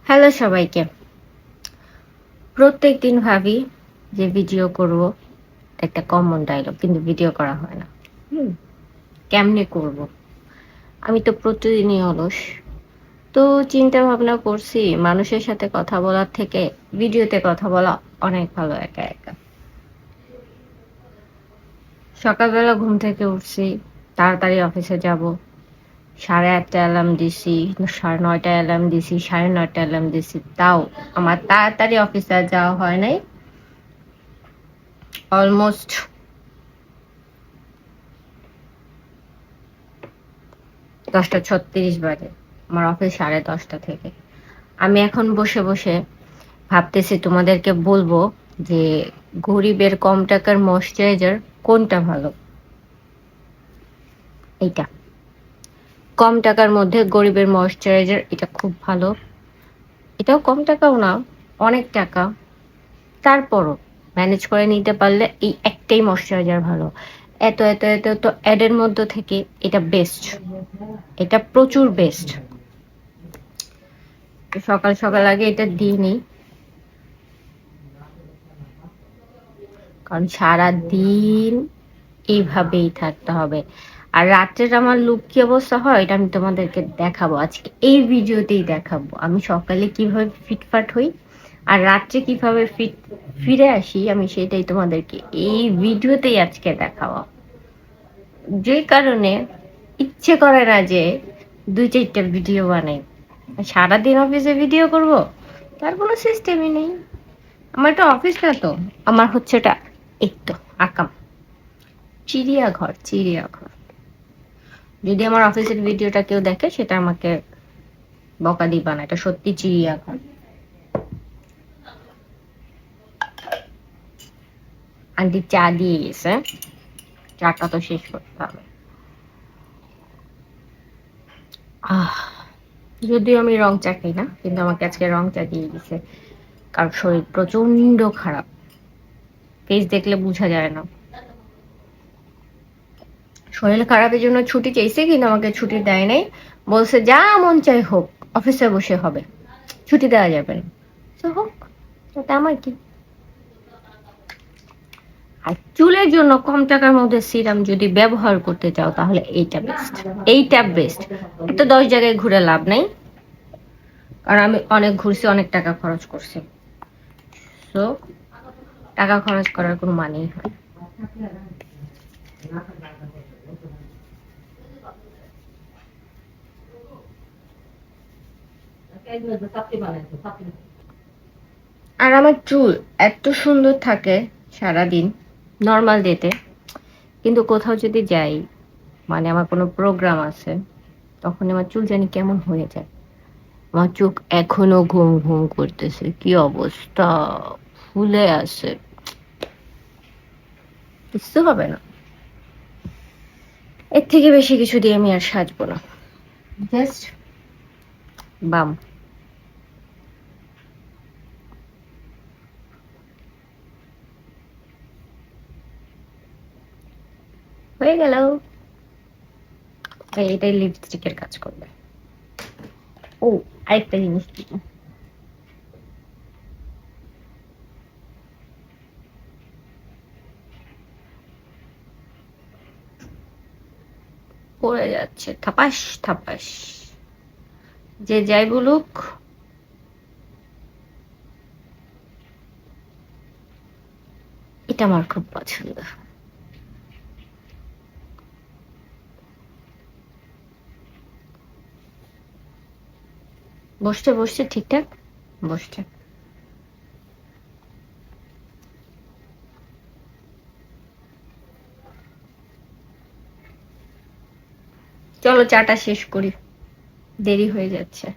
Hello সবাইকে। প্রত্যেক দিন ভাবি যে ভিডিও করব, একটা কমন ডায়লগ, কিন্তু ভিডিও করা হয় না। কেমনে করব? আমি তো প্রতিদিনই অলস। তো চিন্তা ভাবনা করছি মানুষের সাথে কথা বলার থেকে ভিডিওতে কথা বলা অনেক ভালো একা একা। সকালবেলা ঘুম থেকে উঠছি, তাড়াতাড়ি অফিসে যাব। 8:30 অ্যালার্ম দিছি, 9:30 অ্যালার্ম দিছি, 9:30 অ্যালার্ম দিছি, তাও আমার তাড়াতাড়ি অফিসে আর যাওয়া হয় নাই। অলমোস্ট 10:36 বাজে। আমার অফিস 10:30 থেকে। আমি এখন বসে বসে ভাবতেছি তোমাদেরকে বলবো যে গরিবের কম টাকার ময়শ্চারাইজার কোনটা ভালো। এইটা কম টাকার মধ্যে গরিবের ময়শ্চারাইজার, এটা খুব ভালো। এটাও কম টাকাও না, অনেক টাকা। তারপরও ম্যানেজ করে নিতে পারলে এই একটাই ময়শ্চারাইজার ভালো। এত এত এত তো অ্যাডের মধ্যে থেকে এটা বেস্ট, এটা প্রচুর বেস্ট। সকাল সকাল আগে এটা দিইনি, কারণ সারা দিন এইভাবেই থাকতে হবে। আর রাত্রের আমার লুক কি অবস্থা হয় এটা আমি তোমাদেরকে দেখাবো, আজকে এই ভিডিওতেই দেখাবো আমি সকালে কিভাবে ফিটফাট হই আর রাত্রে কিভাবে ফিরে আসি, আমি সেটাই তোমাদেরকে এই ভিডিওতেই আজকে দেখাবো। যে কারণে ইচ্ছে করে না যে 2-4টা ভিডিও বানাই। সারাদিন অফিসে ভিডিও করব, তার কোনো সিস্টেমই নেই। আমার একটা অফিস না তো, আমার হচ্ছে এটা এই তো আকাম চিড়িয়াঘর চিড়িয়াঘর। যদি আমার অফিসের ভিডিওটা কেউ দেখে সেটা আমাকে বকা দিবা না, এটা সত্যি চিড়িয়াঘর। আন্টি চা দিয়ে গেছে, চাটা তো শেষ করতে হবে। আহ যদিও আমি রং চা খাই না, কিন্তু আমাকে আজকে রং চা দিয়ে গেছে, কারণ শরীর প্রচন্ড খারাপ। ফেস দেখলে বোঝা যায় না। শরীর খারাপের জন্য ছুটি চাইছে, কিন্তু আমাকে ছুটি দেয় নাই। বলছে যা মন চাই হোক, অফিসে বসে হবে, ছুটি দেওয়া যাবে না। তো হোক, ওটা আমার কি। আর চুলের জন্য কম টাকার মধ্যে সিরাম যদি ব্যবহার করতে চাও তাহলে এইটা বেস্ট, এইটা বেস্ট। তো 10 জায়গায় ঘুরে লাভ নাই, কারণ আমি অনেক ঘুরছি, অনেক টাকা খরচ করছি। তো টাকা খরচ করার কোনো মানেই হয়। আর আমার চুল এত সুন্দর থাকে সারাদিন নর্মাল ডেতে, কিন্তু কোথাও যদি যাই, মানে আমার কোনো প্রোগ্রাম আছে, তখন আমার চুল জানি কেমন হয়ে যায়। আমার চোখ এখনো ঘুম ঘুম করতেছে, কি অবস্থা, ফুলে আছে, বুঝতে হবে না। এর থেকে বেশি কিছু দিয়ে আমি আর সাজবো না, জাস্ট বাম। হয়ে গেল। এটাই লিপস্টিকের কাজ করবে। ও, আরেকটা জিনিস কি, পড়ে যাচ্ছে থাপাস থাপাস। যে যাই বলুক, এটা আমার খুব পছন্দ। বসতে বসতে ঠিকঠাক বসছে। চলো চাটা শেষ করি, দেরি হয়ে যাচ্ছে।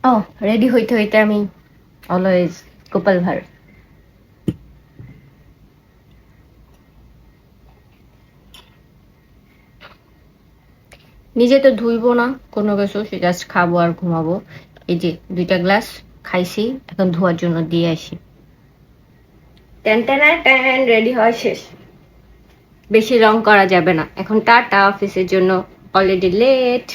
ও, রেডি হইতে হইতে আমি অলওয়েজ গোপাল ভাঁড়। নিজে তো ধুইবো না কোনো কিছু, সে জাস্ট খাবো আর ঘুমাবো। এই যে 2টা গ্লাস খাইছি, এখন ধোয়ার জন্য দিয়ে আসি। টেন টেন টেন, রেডি হওয়া শেষ। বেশি রং করা যাবে না এখন, টাটা, অফিসের জন্য অলরেডি লেট।